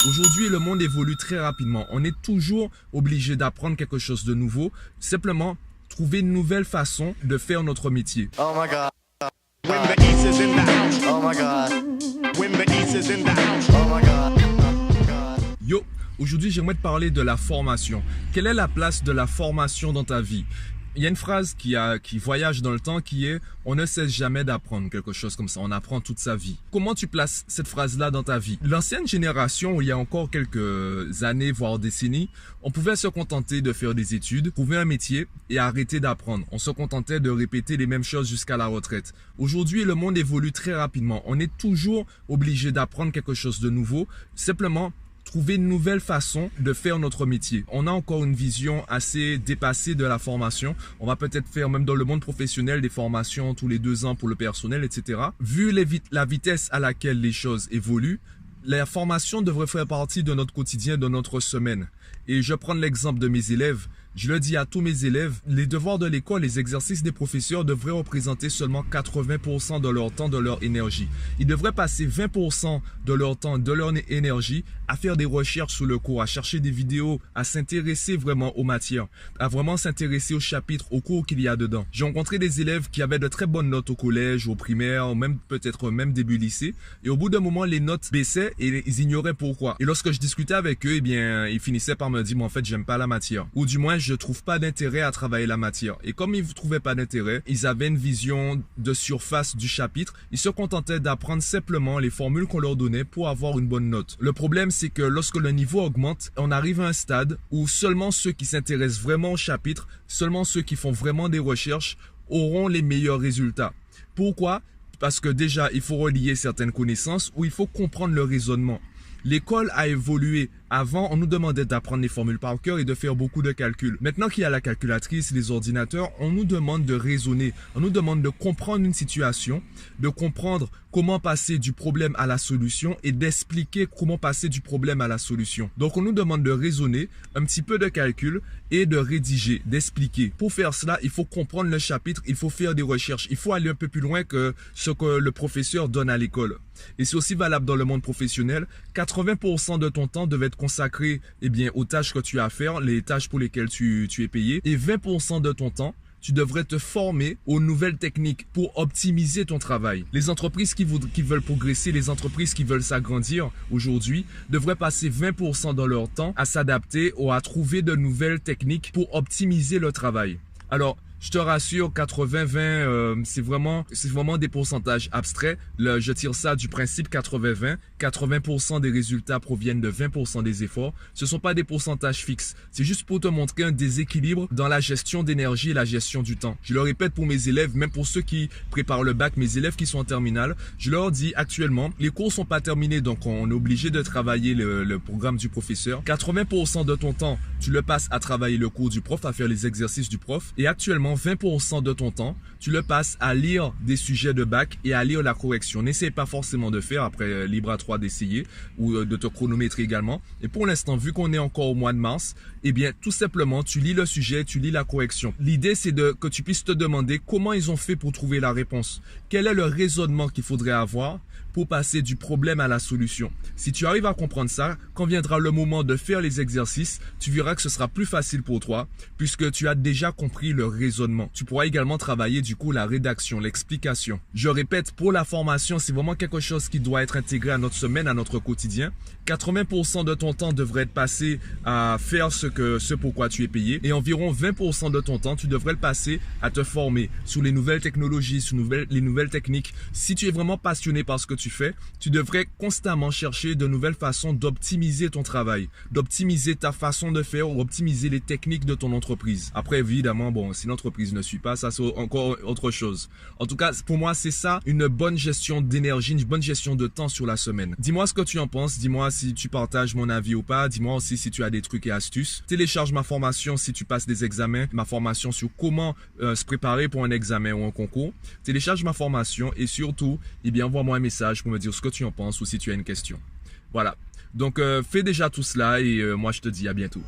Aujourd'hui, le monde évolue très rapidement. On est toujours obligé d'apprendre quelque chose de nouveau. Simplement, trouver une nouvelle façon de faire notre métier. Oh my God. When the East is in the house. Oh my God. When the East is in the house. Oh my God. Yo, aujourd'hui, j'aimerais te parler de la formation. Quelle est la place de la formation dans ta vie? Il y a une phrase qui voyage dans le temps qui est « On ne cesse jamais d'apprendre », quelque chose comme ça. On apprend toute sa vie. Comment tu places cette phrase-là dans ta vie? L'ancienne génération, il y a encore quelques années, voire décennies, on pouvait se contenter de faire des études, trouver un métier et arrêter d'apprendre. On se contentait de répéter les mêmes choses jusqu'à la retraite. Aujourd'hui, le monde évolue très rapidement. On est toujours obligé d'apprendre quelque chose de nouveau. Simplement, trouver une nouvelle façon de faire notre métier. On a encore une vision assez dépassée de la formation. On va peut-être faire même dans le monde professionnel des formations tous les 2 ans pour le personnel, etc. Vu la vitesse à laquelle les choses évoluent, la formation devrait faire partie de notre quotidien, de notre semaine. Et je prends l'exemple de mes élèves. Je le dis à tous mes élèves, les devoirs de l'école, les exercices des professeurs devraient représenter seulement 80% de leur temps, de leur énergie. Ils devraient passer 20% de leur temps, de leur énergie à faire des recherches sur le cours, à chercher des vidéos, à s'intéresser vraiment aux matières, à vraiment s'intéresser aux chapitres, aux cours qu'il y a dedans. J'ai rencontré des élèves qui avaient de très bonnes notes au collège, au primaire, ou même peut-être même début lycée. Et au bout d'un moment, les notes baissaient et ils ignoraient pourquoi. Et lorsque je discutais avec eux, eh bien, ils finissaient par me dire, mais en fait, j'aime pas la matière. Ou du moins, je trouve pas d'intérêt à travailler la matière. Et comme ils ne trouvaient pas d'intérêt, ils avaient une vision de surface du chapitre. Ils se contentaient d'apprendre simplement les formules qu'on leur donnait pour avoir une bonne note. Le problème, c'est que lorsque le niveau augmente, on arrive à un stade où seulement ceux qui s'intéressent vraiment au chapitre, seulement ceux qui font vraiment des recherches auront les meilleurs résultats. Pourquoi? Parce que déjà, il faut relier certaines connaissances ou il faut comprendre le raisonnement. L'école a évolué. Avant, on nous demandait d'apprendre les formules par cœur et de faire beaucoup de calculs. Maintenant qu'il y a la calculatrice, les ordinateurs, on nous demande de raisonner. On nous demande de comprendre une situation, de comprendre comment passer du problème à la solution et d'expliquer comment passer du problème à la solution. Donc, on nous demande de raisonner, un petit peu de calcul et de rédiger, d'expliquer. Pour faire cela, il faut comprendre le chapitre, il faut faire des recherches. Il faut aller un peu plus loin que ce que le professeur donne à l'école. Et c'est aussi valable dans le monde professionnel. 80% de ton temps devait être consacré aux tâches que tu as à faire, les tâches pour lesquelles tu es payé. Et 20% de ton temps, tu devrais te former aux nouvelles techniques pour optimiser ton travail. Les entreprises qui veulent progresser, les entreprises qui veulent s'agrandir aujourd'hui, devraient passer 20% de leur temps à s'adapter ou à trouver de nouvelles techniques pour optimiser le travail. Alors, je te rassure, 80-20, c'est vraiment des pourcentages abstraits. Je tire ça du principe 80-20. 80% des résultats proviennent de 20% des efforts. Ce ne sont pas des pourcentages fixes. C'est juste pour te montrer un déséquilibre dans la gestion d'énergie et la gestion du temps. Je le répète pour mes élèves, même pour ceux qui préparent le bac, mes élèves qui sont en terminale, je leur dis actuellement, les cours sont pas terminés, donc on est obligé de travailler le programme du professeur. 80% de ton temps, tu le passes à travailler le cours du prof, à faire les exercices du prof. Et actuellement, 20% de ton temps, tu le passes à lire des sujets de bac et à lire la correction. N'essaye pas forcément de faire, après libre à toi d'essayer ou de te chronométrer également. Et pour l'instant, vu qu'on est encore au mois de mars, eh bien, tout simplement, tu lis le sujet, tu lis la correction. L'idée, c'est que tu puisses te demander comment ils ont fait pour trouver la réponse. Quel est le raisonnement qu'il faudrait avoir pour passer du problème à la solution. Si tu arrives à comprendre ça, quand viendra le moment de faire les exercices, tu verras que ce sera plus facile pour toi puisque tu as déjà compris le raisonnement. Tu pourras également travailler du coup la rédaction, l'explication. Je répète, pour la formation, c'est vraiment quelque chose qui doit être intégré à notre semaine, à notre quotidien. 80% de ton temps devrait être passé à faire ce pourquoi tu es payé et environ 20% de ton temps, tu devrais le passer à te former sur les nouvelles technologies, sur les nouvelles techniques. Si tu es vraiment passionné par ce que tu fais, tu devrais constamment chercher de nouvelles façons d'optimiser ton travail, d'optimiser ta façon de faire ou optimiser les techniques de ton entreprise. Après, évidemment, bon, si l'entreprise ne suit pas, ça c'est encore autre chose. En tout cas, pour moi, c'est ça, une bonne gestion d'énergie, une bonne gestion de temps sur la semaine. Dis-moi ce que tu en penses, dis-moi si tu partages mon avis ou pas, dis-moi aussi si tu as des trucs et astuces. Télécharge ma formation si tu passes des examens, ma formation sur comment se préparer pour un examen ou un concours. Télécharge ma formation et surtout, envoie-moi un message pour me dire ce que tu en penses ou si tu as une question. Voilà. Donc, fais déjà tout cela et moi, je te dis à bientôt.